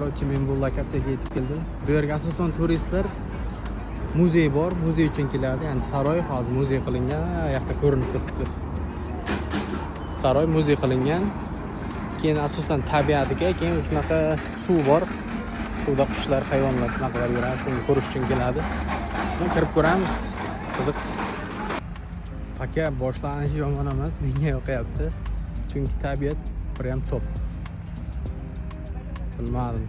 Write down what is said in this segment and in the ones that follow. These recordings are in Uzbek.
Короче, men bu lokatsiyaga yetib keldim. Bu yerga asosan turistlar muzey bor, muzey uchun keladi. Ya'ni saroy hozir muzey qilingan, bu yoqda ko'rinib turibdi. Saroy muzey qilingan. Keyin asosan tabiatiga, keyin shunaqa suv bor. Suvda qushlar, hayvonlar shunaqalar yuradi, shuni ko'rish uchun keladi. Buni kirib ko'ramiz. Qiziq. Aka, boshlanishi yomon emas, menga yoqayapti. Chunki tabiat prям top. Bilmadim.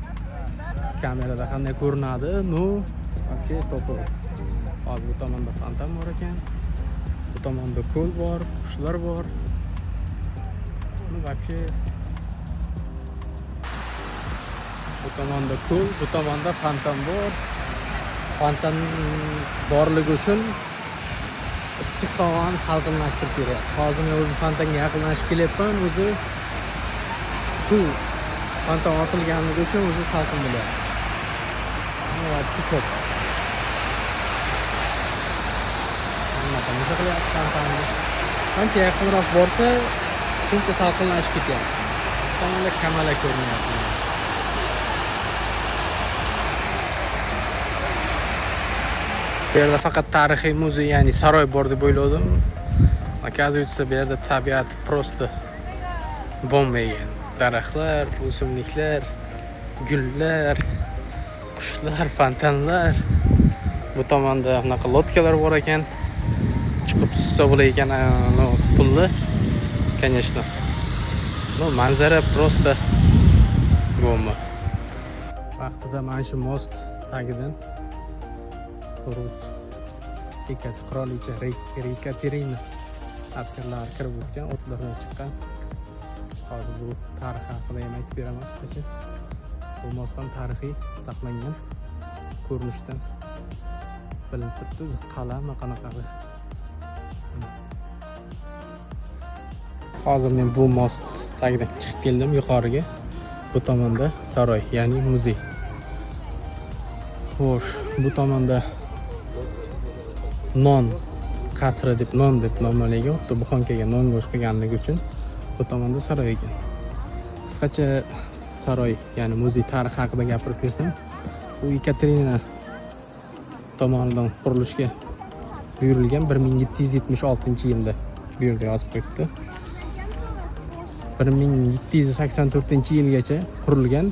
Kamerada qanday ko'rinadi? No, вообще top. Hozir bu tomonda fontan bor ekan. Bu tomonda ko'l bor, qushlar bor. Вообще bu tomonda ko'l, bu tomonda fontan bor. Fontan borligi uchun issiq havoni salqinlashtirib beryapti. Hozir men o'zim fontanga yaqinlashib kelyapman, o'zi suv fontan otilganligi uchun o'zi salqin bo'lyapti. Va ko'p. Nima qilyapti fontanni? Qancha yaqinroq borsa, shuncha salqinlashib ketyapti. Tomonda kamalak ko'rinyapti. Bu yerda faqat tarixiy muzey, ya'ni saroy bor deb o'yladim. Оказывается, bu yerda tabiat просто bomba ekan. Daraxtlar, o'simliklar, gullar, qushlar, fontanlar. Bu tomonda bunaqa lotkalar bor ekan. Chiqib suzsa bo'lar ekan, pulli. Конечно. No, manzara просто bomba. Vaqtida mana shu most tagidan Rus qirolicha Yekaterina askarlari kirib o'tgan, o'tlardan chiqqan. Hozir bu tarix haqida ham aytib beraman qisqacha. Bu most ham tarixiy saqlangan ko'rinishdan bilinib turibdi. Qal'ami qanaqadir. Hozir men bu most tagidan chiqib keldim yuqoriga. Bu tomonda saroy, ya'ni muzey. Xo'sh, bu tomonda non qasri deb nomlangan, xuddi Buxonkaga non go'sht qilganligi uchun bu tomonda saroy ekan. Qisqacha saroy, ya'ni muzey tarixi haqida gapirib bersam, bu Yekaterina tomonidan qurilishga buyurilgan 1776-yilda bu yerda yozib qo'yibdi. 1784-yilgacha qurilgan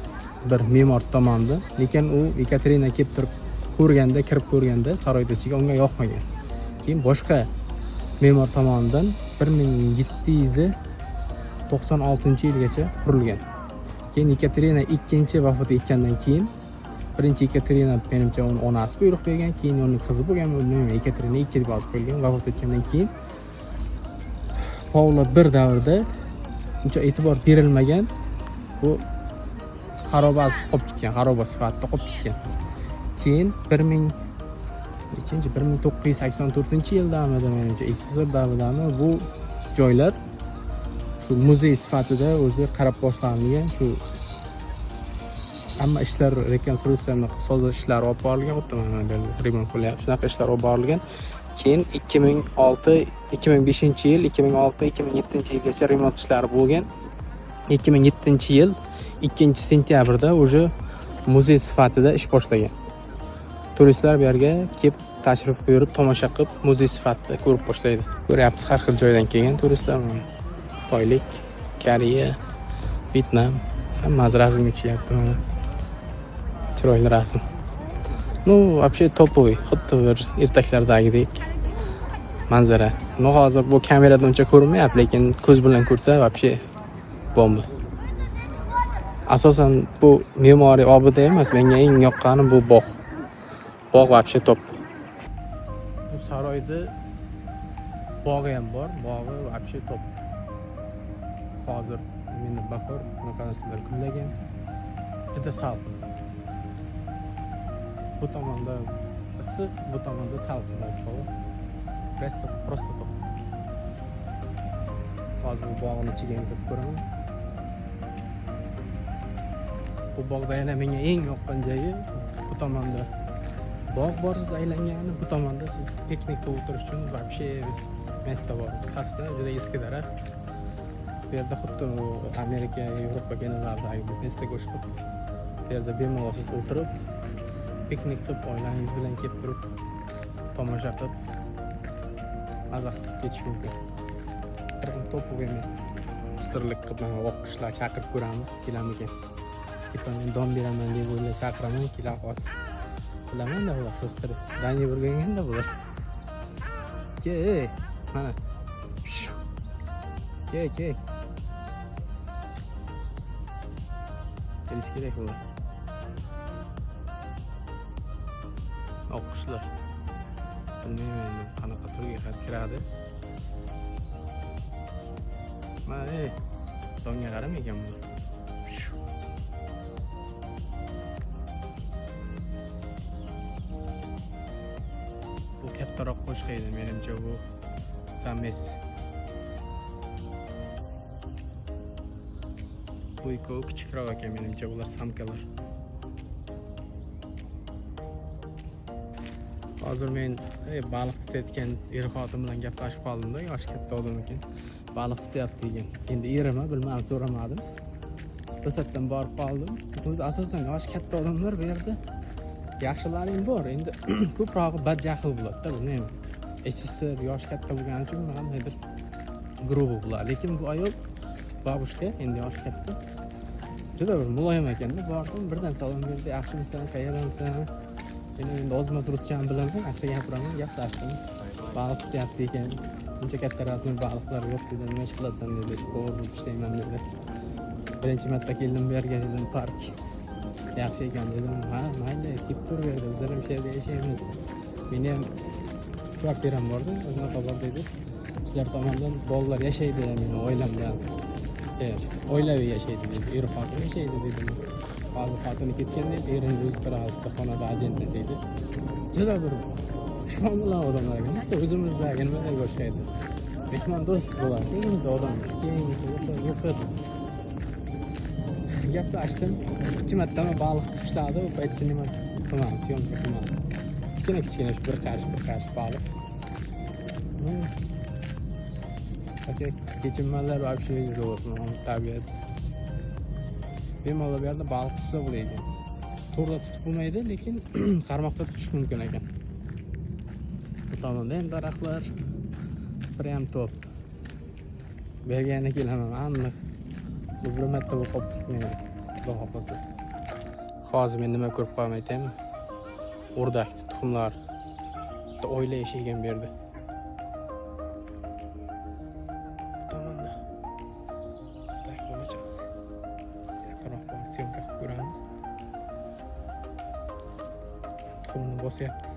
bir me'mor tomonidan, lekin u Yekaterina kelib turib kirib ko'rganda saroyda ichiga unga yoqmagan. Keyin boshqa me'mor tomonidan 1796-yilgacha qurilgan. Keyin Yekaterina ikkinchi vafot etgandan keyin birinchi Yekaterina menimcha uni onasi buyruq bergan, keyin uning qizi bo'lgan, Yekaterina 2 deb yozib qo'yilgan. Vafot etgandan keyin Pavlo I davrida uncha e'tibor berilmagan, bu xarobasi qolib ketgan, xaroba sifatida qolib ketgan. Keyin 1984-yildami, menimcha SSR davridami bu joylar shu muzey sifatida o'zi qarab boshlangan. Shu hamma ishlar, rekonstruksiya so'zish ishlari olib borilgan, xuddi mana remont qilyapti. Shunaqa ishlar olib borilgan. Keyin 2005-yil, 2006-2007-yilgacha remont ishlari bo'lgan. 2007-yil 2-sentyabrda уже muzey sifatida ish boshlagan. Turistlar bu yerga kelib tashrif buyurib, tomosha qilib, muzey sifatida ko'rib boshlaydi. Ko'ryapsiz, har xil joydan kelgan turistlar. Xitoylik, Koreya, Vyetnam, hamma rasm tushyapti mana. Chiroyli rasm. Ну, вообще topoy, xuddi bir ertaklardagidek manzara. No, hozir bu kameradan uncha ko'rinmayapti, lekin ko'z bilan ko'rsa вообще bomba. Asosan bu me'moriy obida emas, menga eng yoqqani bu bog'. Bog' вообще top. Bu saroyda bog'i ham bor, bog'i вообще top. Hozir meni bahor bunaqa narsalar kullagan. Juda salqin. Bu tomonda issiq, bu tomonda salqin havo. Просто top. Hozir bu bog'ning ichiga kirib ko'raman. Bu bog'da yana menga eng yoqqan joyi bu tomonda bog' bor, siz aylangani, bu tomonda siz piknikda o'tirish uchun вообще место bor. Pastda juda eski daraxt. Bu yerda xuddi Amerika, Yevropaga nazardagi mesga qo'shib yerda bemalol siz o'tirib, piknik qilib, oilangiz bilan kelib turib, tomosha qilib, maza qilib ketish mumkin. Birin to'piq emas. Turlik qilib mana o'qishlar chaqirib ko'ramiz, kelamikan. Tepadan dom beraman deb o'ylab chaqiraman, kela qolsin. Bilaman-da ular sho'stirib. Dangi o'rganganda bular. Ke, mana. Ke. Kelish kerak bular. O'qishlar. Bilmayman endi qanaqa turga xat kiradi. Mana donga qaramagan bu. Bu kattaroq qo'shiq edi, menimcha bu sames. Bu ikkovi kichikroq ekan, menimcha ular samkalar. Hozir men baliq tutayotgan er-xotin bilan gaplashib qoldim-da, yoshi katta odam ekan. Baliq tutyapti degan. Endi erimi bilmadim, so'ramadim. To'satdan borib qoldim. O'zi asosan yoshi katta odamlar bu yerda yaxshilaring bor. Endi ko'proq badjahl bo'ladi-da, bilmayman. Esisi yoshi katta bo'lgani uchun nimadir guruhi bo'ladi. Lekin bu ayol babushka, endi yoshi katta. Juda bir muloyim ekanda, bordim, birdan salom berdi. Yaxshimisan, qayerdansan? Endi ozmas ruschani bilaman, yaxshi gapiraman, gaplashdim. Baliq tutyapti ekan. Buncha katta rasmiy baliqlar yo'q dedim, nima ish qilasan dedi, ko'rib ishlayman dedi. Birinchi marta keldim bu yerga dedim, park yaxshi ekan dedim. Ha, mayli, kelib turaverdi, bizlar ham shu yerda yashaymiz. Meni ham kvartiram borda, o'zimga bor dedi. Sizlar tomonidan bolalar yashaydi, meni oilamdan. Oilaviy yashaydi dedi, er-xotin yashaydi dedim. Hozir xotini ketgan dedi, erini o'zi turadi, xonada ajenda dedi. Juda bir ishon bilan odamlar ekan, o'zimizdagi nimalarga o'xshaydi. Mehmon do'st bo'ladi, o'zimizda odam. Keyin yo'q. Gaplashdim. 2 marta baliq tutishladi, u payt sinema qilmadi, syomka qilmadi. Kichkina bir qarish baliq. Okey, kechirmalar va obshiringiz bo'lsin, tabiat. Bemalol bu yerda baliq tutsa bo'laydi. To'g'ri tutib bo'lmaydi, lekin qarmoqda tutish mumkin ekan. Bu tomonda ham daraxtlar, prям top. Bergani kelaman, aniq. Bu bir marta bu qolib ketmaydi. Xudo xohlasa. Hozir men nima ko'rib qolmay aytaymi? O'rdak tuxumlar. Bitta oila yashaygan bu yerda. Tuxumni bosyapti.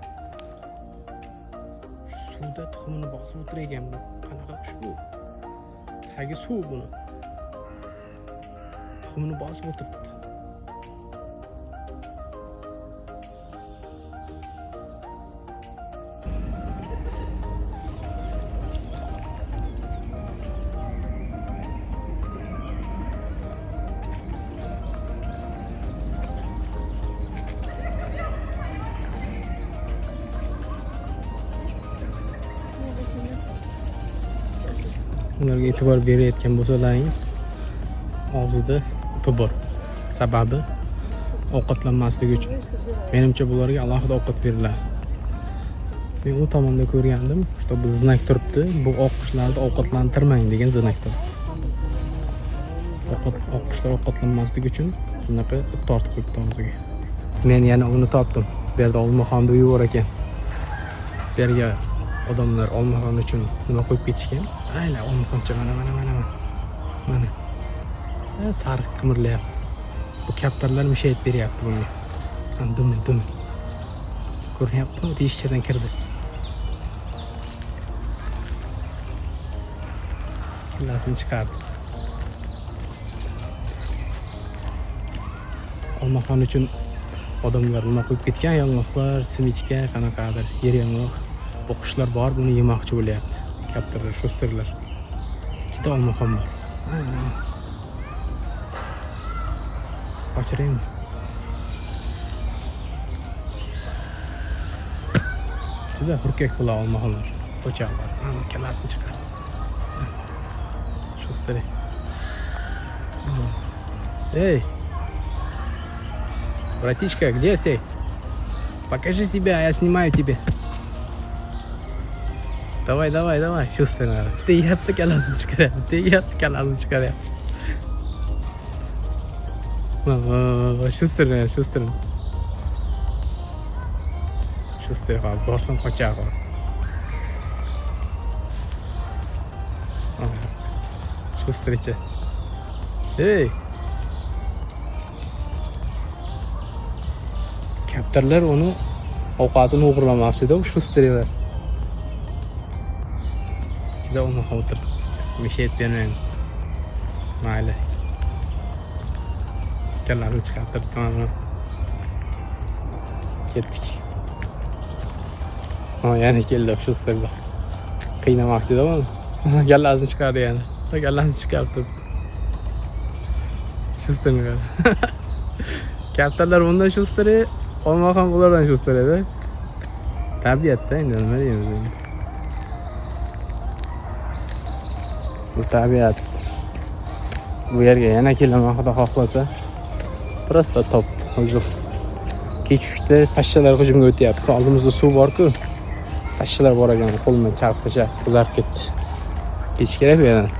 Suvda tuxumni bosib o'tirgan bu. Qanaqa qush bu? Tagi suv buni. Tuxumni bosib o'tiribdi. Ularga e'tibor berayotgan bo'lsalaringiz, og'zida upi bor. Sababi ovqatlanmasligi uchun. Menimcha bularga alohida ovqat beriladi. Men u tomonda ko'rgandim, что bu znak turibdi. Bu oqqushlarni ovqatlantirmang degan znak turibdi. Oqqushlar ovqatlanmasligi uchun bunaqa tortib qo'yibdi og'ziga. Men yana uni topdim. Bu yerda olmaxonni uyi bor ekan. Bu yerga odamlar olmaxon uchun nima qo'yib ketishgan? Ayla olmaxoncha mana. Mana. Sariq qimirlayapti. Bu kaptarlar mishayib beryapti bunga. Dum. Ko'ryaptimi? Teshikchadan kirdi. Killasini chiqardi. Olmaxon uchun odamlar nima qo'yib ketgan? Yong'oqlar, simichka, qanaqadir yer yong'oq. Bu qushlar bor, buni yemoqchi bo'lyapti. Kaptarlar, sho'stirlar. Ichida olmaxon bor. Qochiraymi? Juda hurkak bo'ladi olmaxonlar. Qo'chamiz. Mana kallasini chiqardi. Sho'stir. Ey. Братишка, где ты? Покажи себя, я снимаю тебя. Давай, давай, давай. Чувственно. Ты yaptı kalasını çıkar. Ты yaptı kalasını çıkar ya. Чувственно, чувственно. Чувственно. Борсам хоча. Чувствуете? Ey. Kaptarlar onu ovqatini o'g'irlamoqchida, shu streler. Juda unaqa o'tir. Mishayib bermaymiz. Mayli. Kallarini chiqartirib mana. Ketdik. Ha, yana keldi shu streler. Qiynamoqchida uni. Gallasini chiqardi yana. Gallasini chiqardi. Shu streler. Kaptarlar bundan shu streler. Olma ham ulardan shu so'raydi. Tabiatda endi nima deymiz endi. Bu tabiat. Bu yerga yana kelaman xudo xohlasa. Prosta top huzur. Kech 3da pashshalar hujumga o'tyapti. Oldimizda suv bor-ku. Pashshalar bor ekan, qo'limdan chaqib qizarib ketdi. Kech kerak bu yerdan.